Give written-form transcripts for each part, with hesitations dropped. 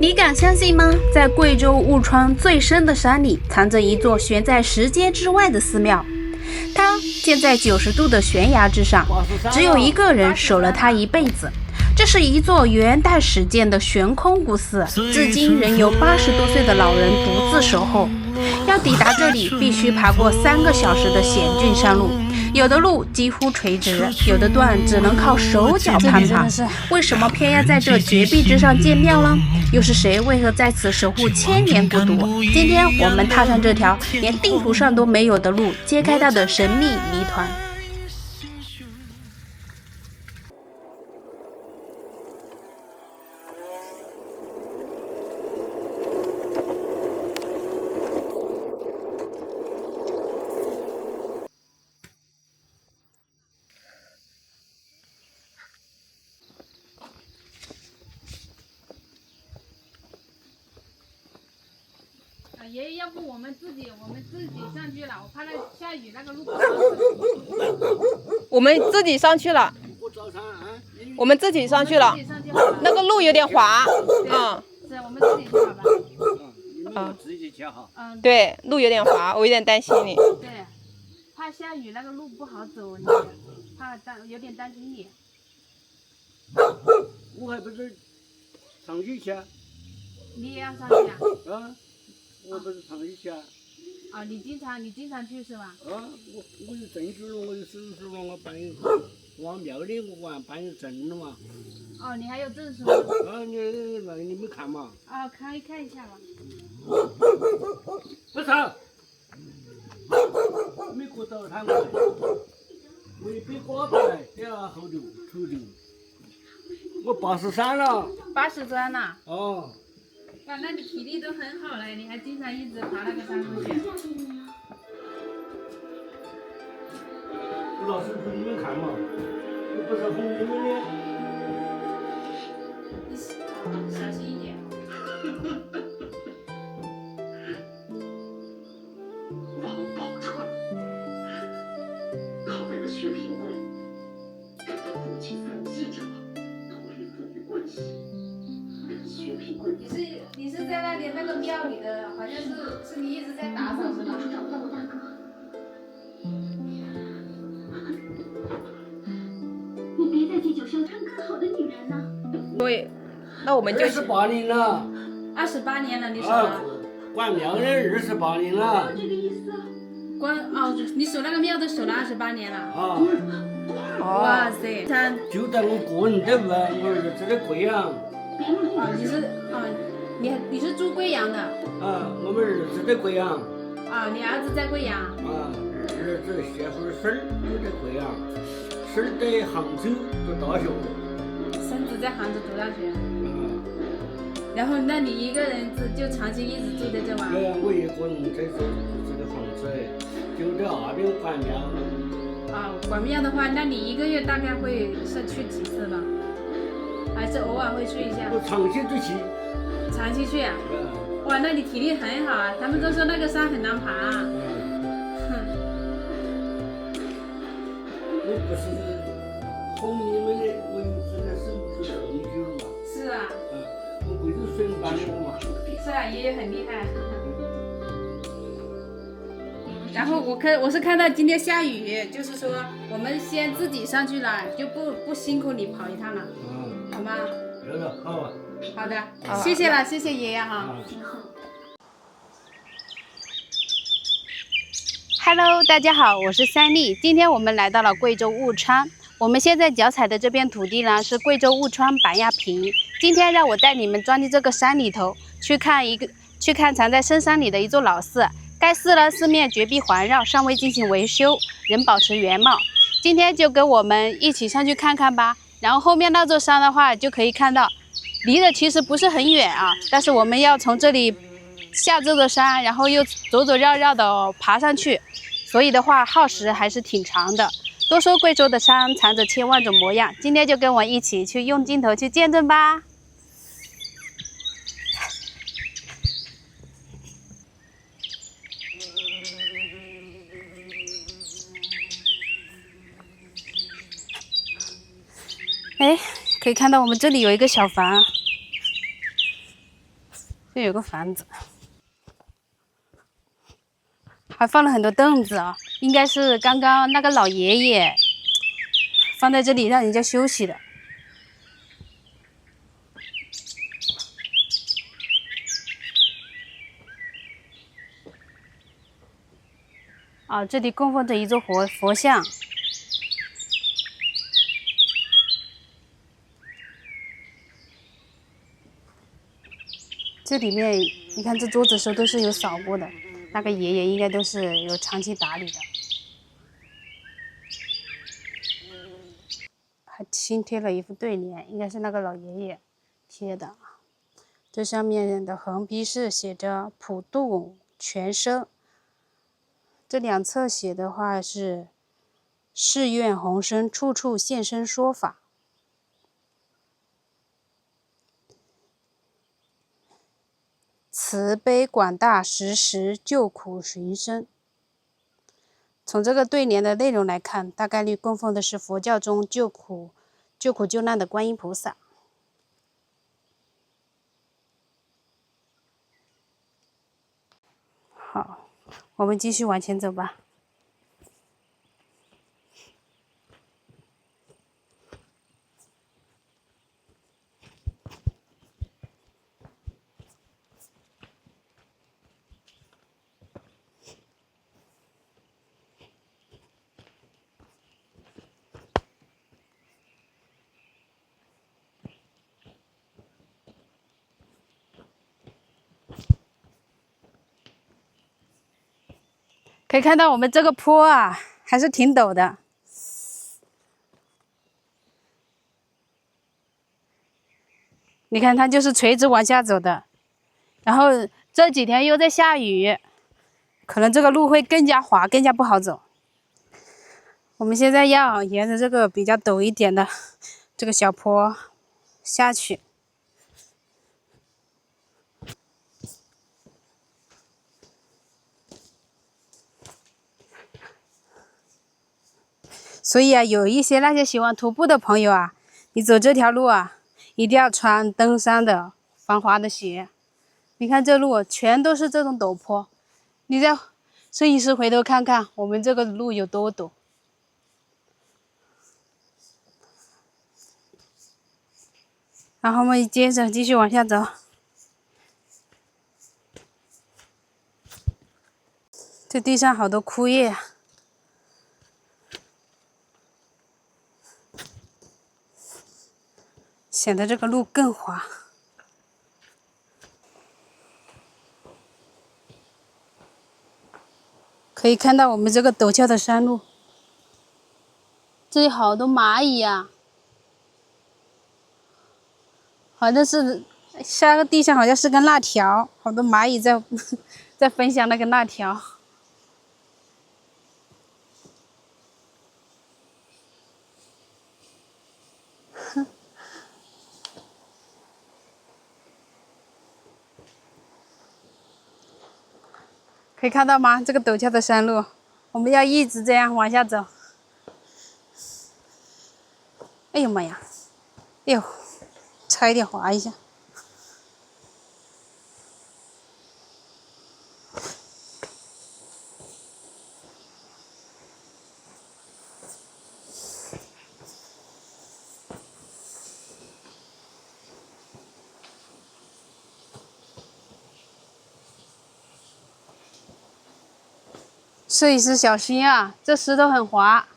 你敢相信吗？在贵州雾川最深的山里，藏着一座悬在时间之外的寺庙。它建在90度的悬崖之上，只有一个人守了它一辈子。这是一座元代始建的悬空古寺，至今仍有80多岁的老人独自守候。要抵达这里，必须爬过3个小时的险峻山路，有的路几乎垂直，有的段只能靠手脚攀爬。为什么偏要在这绝壁之上建庙呢？又是谁为何在此守护千年孤独？今天我们踏上这条连地图上都没有的路，揭开它的神秘谜团。爷爷，要不我们自己上去了，我怕那下雨那个路不好走。我们自己上去了，我们自己上去了，那个路有点滑，是我们自己去好吧？你们自己去好。对，路有点滑，我有点担心你。对，怕下雨那个路不好走，你怕有点担心你。我还不是上去去啊？你也要上去啊？我不是上去去啊？你经常去是吧？我有证据了，我有手续了，我办往庙里我办有证了嘛。你还有证书吗？你没看嘛？看一下吧。不是，没过到他们，我一背瓜子来，在后头。我83了。83了。那你体力都很好了，你还经常一直爬那个山路去。不知道是不是你们看嘛？我不是哄你们的。你小心一点。宝川，他为了薛平贵，跟他父亲分继着，脱离父女关系。薛平贵，你是在那个庙里的，好像是你一直在打扫是吧？你别在地久山看更好的女人呢。对，那我们就28年了。28年了，你守了。管庙的28年了。这个意思。你守那个庙都守了28年了。哇塞！就在我个人这屋，我儿子在贵阳。你是住贵阳的？我们儿子在贵阳。你儿子在贵阳？儿子媳妇儿孙儿都在贵阳，孙儿在杭州读大学。孙子在杭州读大学。然后，那你一个人就长期一直住在这吗？我一个人在这个房子，就在那边管庙。管庙的话，那你一个月大概会是去几次吧？还是偶尔会去一下？我长期都去。长期去啊？哇，那你体力很好啊！他们都说那个山很难爬。我不是哄你们的，我这个手是很久了嘛。是啊。我贵州省办的嘛。是啊，爷爷很厉害。然后我是看到今天下雨，就是说我们先自己上去了，就不辛苦你跑一趟了，好吗？好。好的，谢谢了，谢谢爷爷哈。Hello， 大家好，我是三丽。今天我们来到了贵州雾川，我们现在脚踩的这片土地呢是贵州雾川板压坪。今天让我带你们钻进这个山里头，去看藏在深山里的一座老寺。该寺呢四面绝壁环绕，尚未进行维修，仍保持原貌。今天就跟我们一起上去看看吧。然后后面那座山的话，就可以看到，离得其实不是很远啊，但是我们要从这里下这座山，然后又走走绕绕的爬上去，所以的话耗时还是挺长的。都说贵州的山藏着千万种模样，今天就跟我一起去用镜头去见证吧。可以看到我们这里有一个小房，这有个房子，还放了很多凳子啊，应该是刚刚那个老爷爷放在这里让人家休息的。啊，这里供奉着一座佛像。这里面你看，这桌子时候都是有扫过的，那个爷爷应该都是有长期打理的。还新贴了一副对联，应该是那个老爷爷贴的。这上面的横批是写着"普度全生"，这两侧写的话是"誓愿宏生，处处现身说法"。慈悲广大，时时救苦寻生。从这个对联的内容来看，大概率供奉的是佛教中救苦救难的观音菩萨。好，我们继续往前走吧。可以看到我们这个坡啊，还是挺陡的。你看，它就是垂直往下走的。然后这几天又在下雨，可能这个路会更加滑，更加不好走。我们现在要沿着这个比较陡一点的这个小坡下去。所以啊，有一些那些喜欢徒步的朋友啊，你走这条路啊，一定要穿登山的防滑的鞋。你看这路全都是这种陡坡，你再摄影师回头看看我们这个路有多陡。然后我们接着继续往下走。这地上好多枯叶啊，显得这个路更滑。可以看到我们这个陡峭的山路，这里好多蚂蚁呀、好像是下个地上好像是根辣条，好多蚂蚁在在分享那个辣条。可以看到吗？这个陡峭的山路，我们要一直这样往下走。哎呦妈呀！哎呦，差一点滑一下。摄影师小心啊，这石头很滑。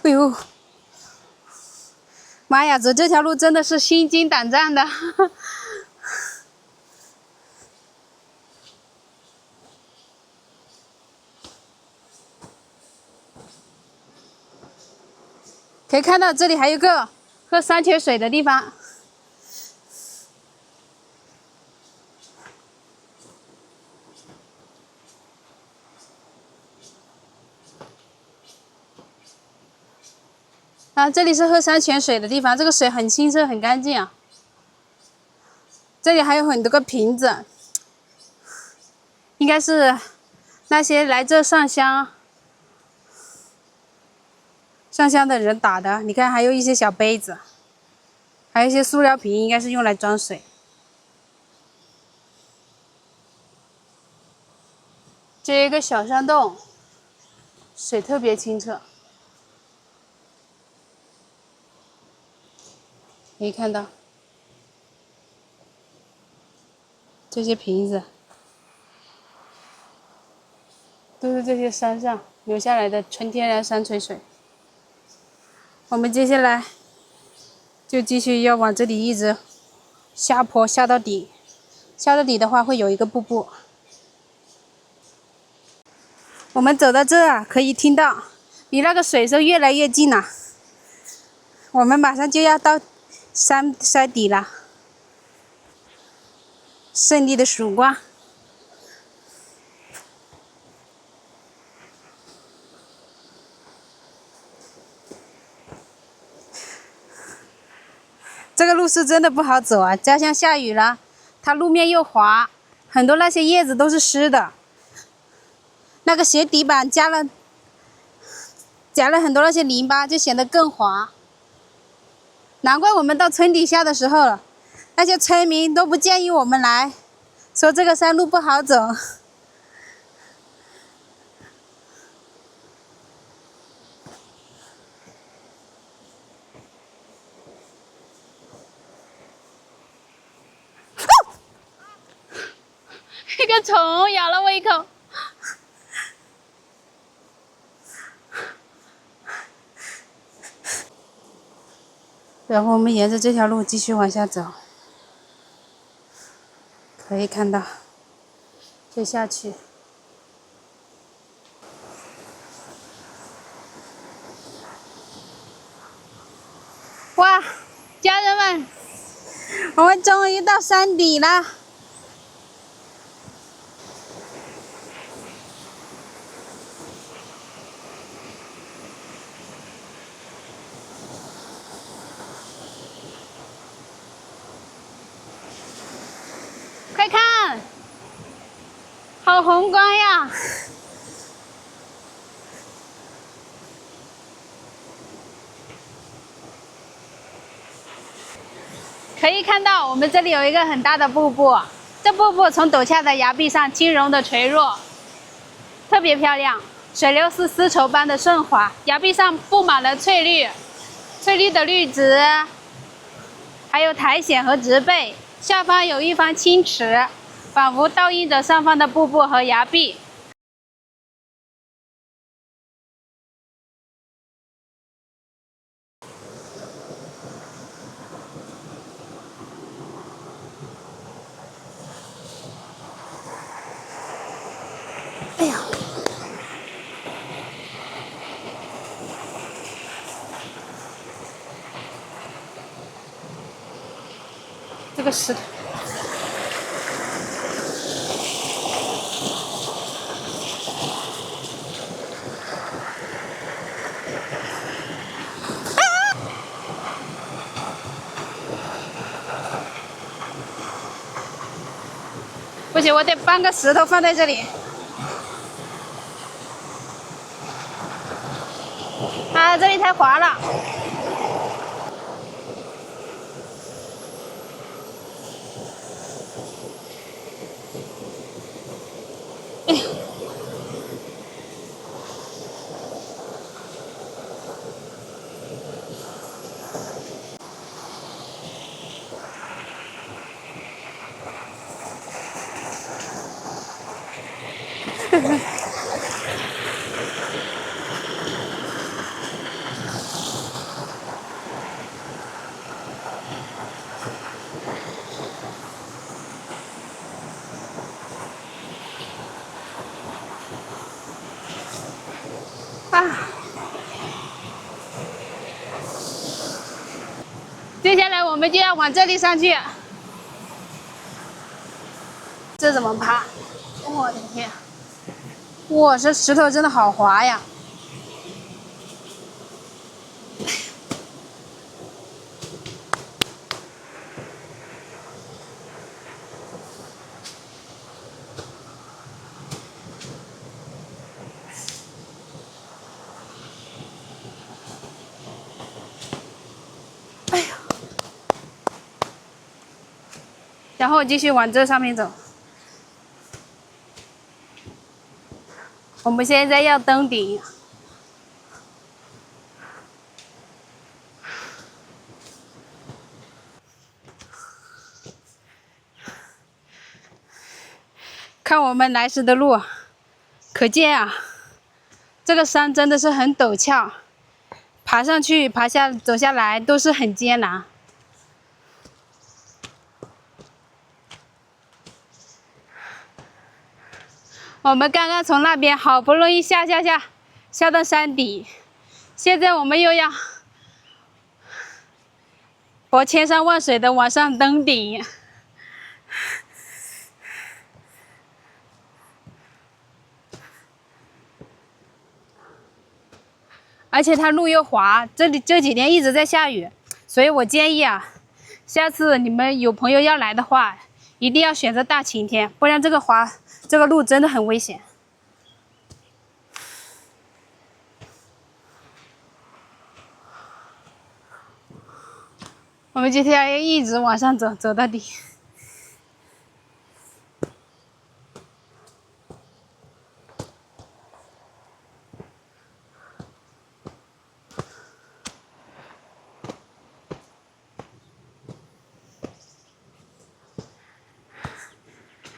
哎呦，妈呀，走这条路真的是心惊胆战的。可以看到这里还有个喝山泉水的地方。啊，这里是喝山泉水的地方，这个水很清澈，很干净啊。这里还有很多个瓶子，应该是那些来这上香的人打的。你看，还有一些小杯子，还有一些塑料瓶，应该是用来装水。这有一个小山洞，水特别清澈。可以看到这些瓶子，都是这些山上流下来的纯天然山泉水。我们接下来就继续要往这里一直下坡下到底，下到底的话会有一个瀑布。我们走到这啊，可以听到离那个水声越来越近了。我们马上就要到山底了，胜利的曙光。这个路是真的不好走啊，加上下雨了，它路面又滑，很多那些叶子都是湿的。那个鞋底板加了很多那些泥巴，就显得更滑。难怪我们到村底下的时候了，那些村民都不建议我们来，说这个山路不好走。一个虫咬了我一口。然后我们沿着这条路继续往下走，可以看到接下去哇，家人们，我们终于到山底了。快看，好宏观呀！可以看到，我们这里有一个很大的瀑布，这瀑布从陡峭的崖壁上轻柔的垂落，特别漂亮。水流是丝绸般的顺滑，崖壁上布满了翠绿的绿植，还有苔藓和植被。下方有一方清池，仿佛倒映着上方的瀑布和崖壁。哎呀！这个石头。不行，我得搬个石头放在这里。啊，这里太滑了。哎呀！啊！接下来我们就要往这里上去。这怎么爬？我的天！哇，这石头真的好滑呀！然后继续往这上面走。我们现在要登顶。看我们来时的路，可见啊，这个山真的是很陡峭，爬上去、爬下、走下来都是很艰难。我们刚刚从那边好不容易下到山底，现在我们又要泊千山万水的往上登顶。而且它路又滑，这几天一直在下雨，所以我建议啊，下次你们有朋友要来的话，一定要选择大晴天，不然这个路真的很危险。我们今天要一直往上走，走到底。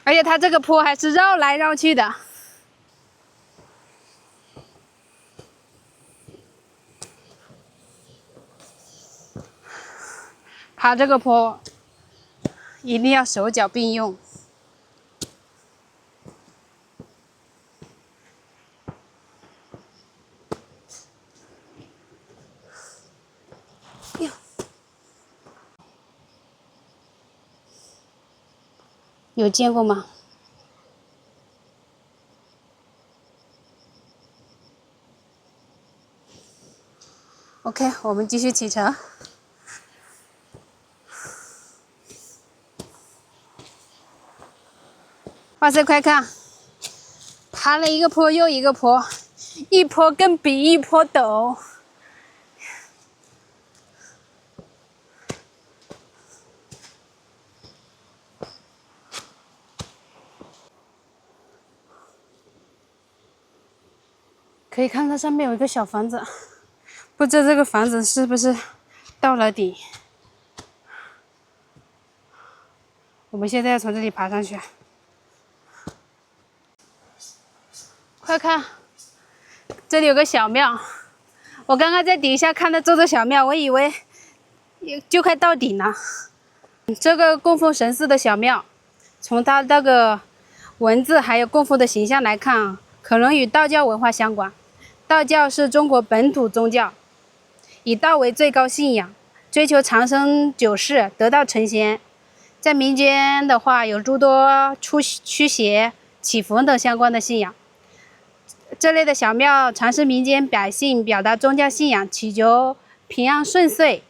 而且它这个坡还是绕来绕去的。爬这个坡一定要手脚并用。有见过吗？OK， 我们继续启程。哇塞，快看，爬了一个坡又一个坡，一坡更比一坡陡。可以看到上面有一个小房子，不知道这个房子是不是到了底。我们现在要从这里爬上去。快看，这里有个小庙。我刚刚在底下看到这座小庙，我以为就快到顶了。这个供奉神寺的小庙，从它那个文字还有供奉的形象来看，可能与道教文化相关。道教是中国本土宗教，以道为最高信仰，追求长生久世、得道成仙。在民间的话，有诸多驱邪、祈福等相关的信仰。这类的小庙常是民间百姓表达宗教信仰，祈求平安顺遂。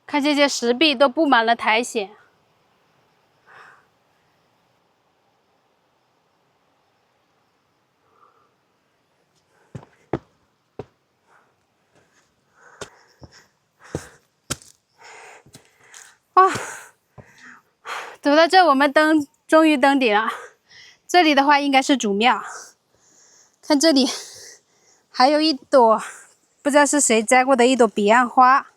看这些石壁都布满了苔藓。哇，走到这我们终于登顶了。这里的话应该是主庙，看这里还有一朵不知道是谁摘过的一朵彼岸花。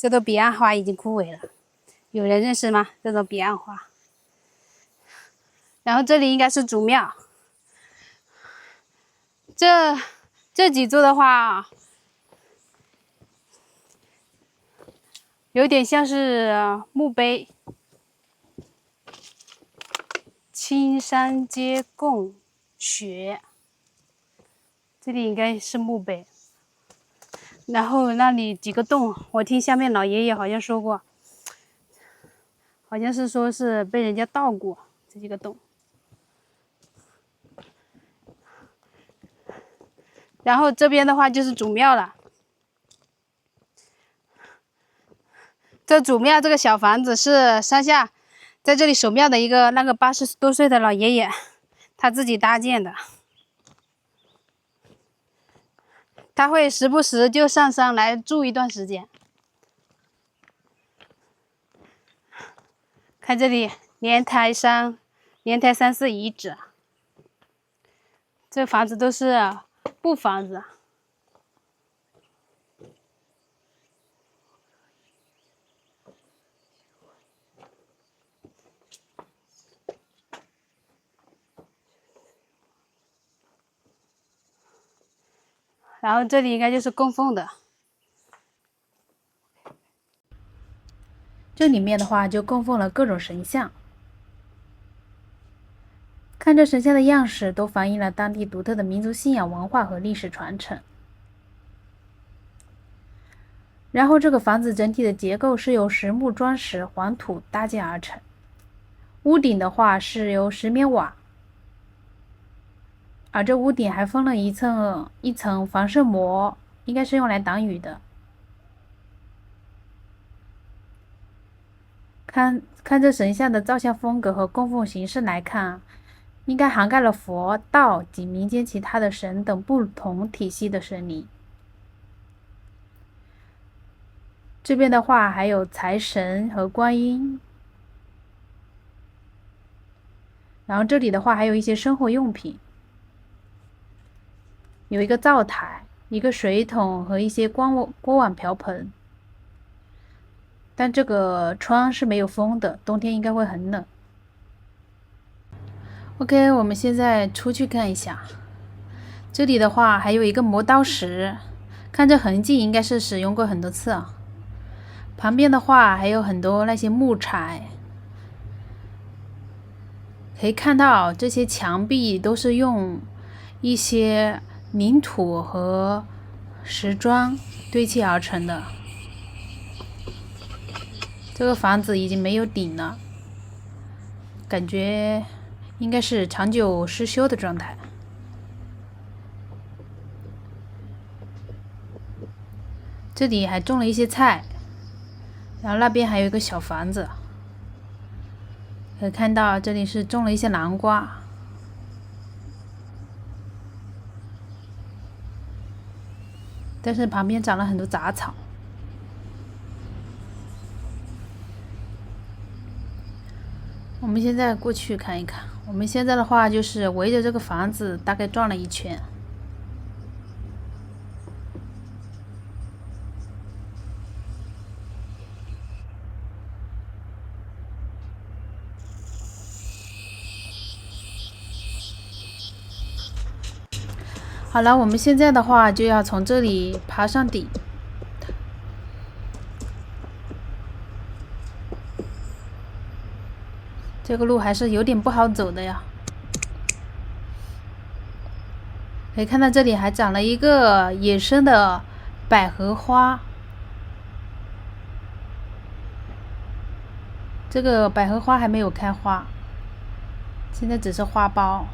这朵彼岸花已经枯萎了，有人认识吗？这种彼岸花。然后这里应该是主庙。这几座的话，有点像是墓碑。青山接供学，这里应该是墓碑。然后那里几个洞，我听下面老爷爷好像说过，好像是说是被人家盗过这几个洞。然后这边的话就是主庙了。这主庙这个小房子是山下在这里守庙的一个那个80多岁的老爷爷他自己搭建的。他会时不时就上山来住一段时间。看这里，莲台山寺遗址，这房子都是布房子。然后这里应该就是供奉的。这里面的话就供奉了各种神像，看这神像的样式，都反映了当地独特的民族信仰文化和历史传承。然后这个房子整体的结构是由实木砖石、黄土搭建而成，屋顶的话是由石棉瓦，而这屋顶还封了一层防渗膜，应该是用来挡雨的。看这神像的造像风格和供奉形式来看，应该涵盖了佛道及民间其他的神等不同体系的神灵。这边的话还有财神和观音，然后这里的话还有一些生活用品，有一个灶台、一个水桶和一些锅碗瓢盆。但这个窗是没有风的，冬天应该会很冷。OK， 我们现在出去看一下。这里的话还有一个磨刀石，看这痕迹应该是使用过很多次啊。旁边的话还有很多那些木材，可以看到这些墙壁都是用一些泥土和石砖堆砌而成的。这个房子已经没有顶了，感觉应该是长久失修的状态。这里还种了一些菜，然后那边还有一个小房子，可以看到这里是种了一些南瓜，但是旁边长了很多杂草。我们现在过去看一看。我们现在的话就是围着这个房子大概转了一圈。好了，我们现在的话就要从这里爬上顶。这个路还是有点不好走的呀。可以看到这里还长了一个野生的百合花，这个百合花还没有开花，现在只是花苞。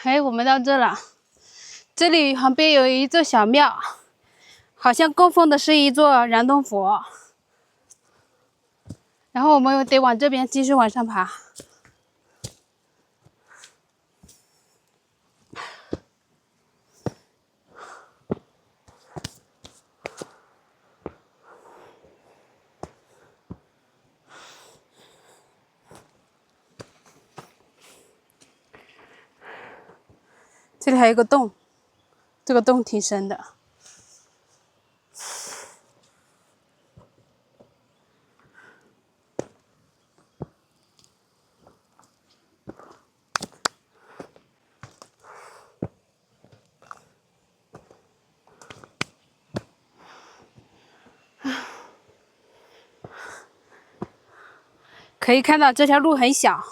哎，我们到这了，这里旁边有一座小庙，好像供奉的是一座燃灯佛。然后我们得往这边继续往上爬。这里还有个洞，这个洞挺深的。可以看到这条路很小，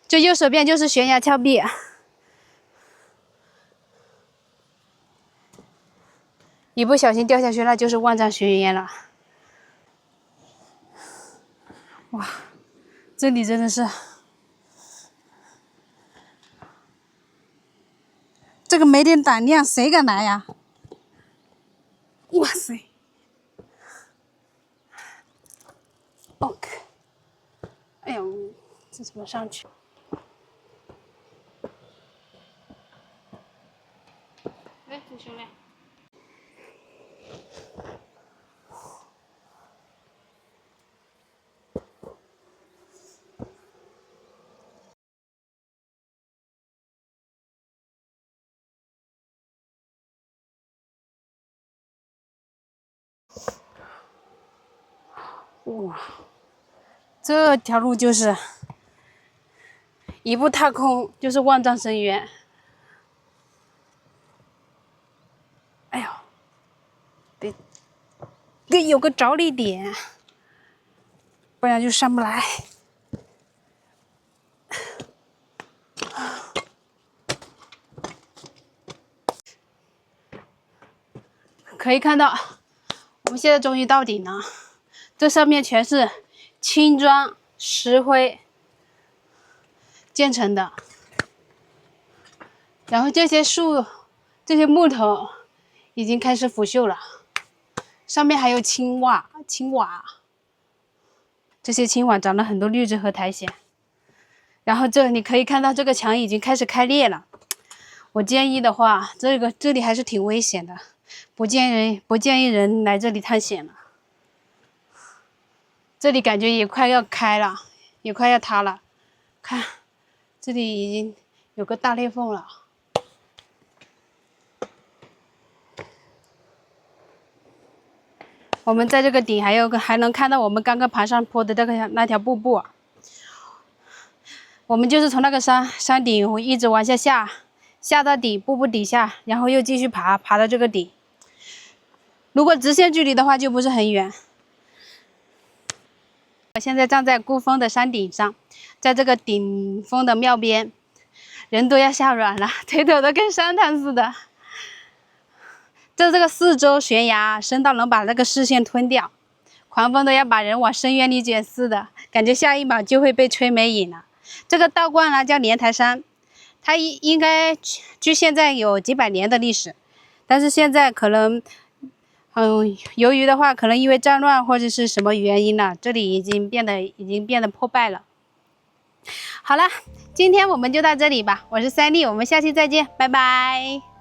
这右手边就是悬崖峭壁。一不小心掉下去，那就是万丈悬崖了。哇，这里真的是没点胆量，谁敢来呀？哇塞 ！OK， 哎呦，这怎么上去？来，你兄弟。哇，这条路就是一步踏空，就是万丈深渊。哎呦，得有个着力点，不然就上不来。可以看到，我们现在终于到顶了。这上面全是青砖石灰建成的，然后这些树、这些木头已经开始腐朽了，上面还有青瓦，这些青瓦长了很多绿植和苔藓。然后你可以看到这个墙已经开始开裂了。我建议的话，这里还是挺危险的，不建议人来这里探险了。这里感觉也快要开了，也快要塌了。看，这里已经有个大裂缝了。我们在这个顶还能看到我们刚刚爬上坡的那条瀑布。我们就是从那个山顶一直往下到底瀑布底下，然后又继续爬到这个顶。如果直线距离的话，就不是很远。我现在站在孤峰的山顶上，在这个顶峰的庙边，人都要吓软了，腿抖得跟山瘫似的。这个四周悬崖深到能把那个视线吞掉，狂风都要把人往深渊里卷似的，感觉下一秒就会被吹没影了。这个道观呢叫莲台山，它应该距现在有几百年的历史，但是现在可能由于的话，可能因为战乱或者是什么原因了，这里已经变得破败了。好了，今天我们就到这里吧。我是三丽，我们下期再见，拜拜。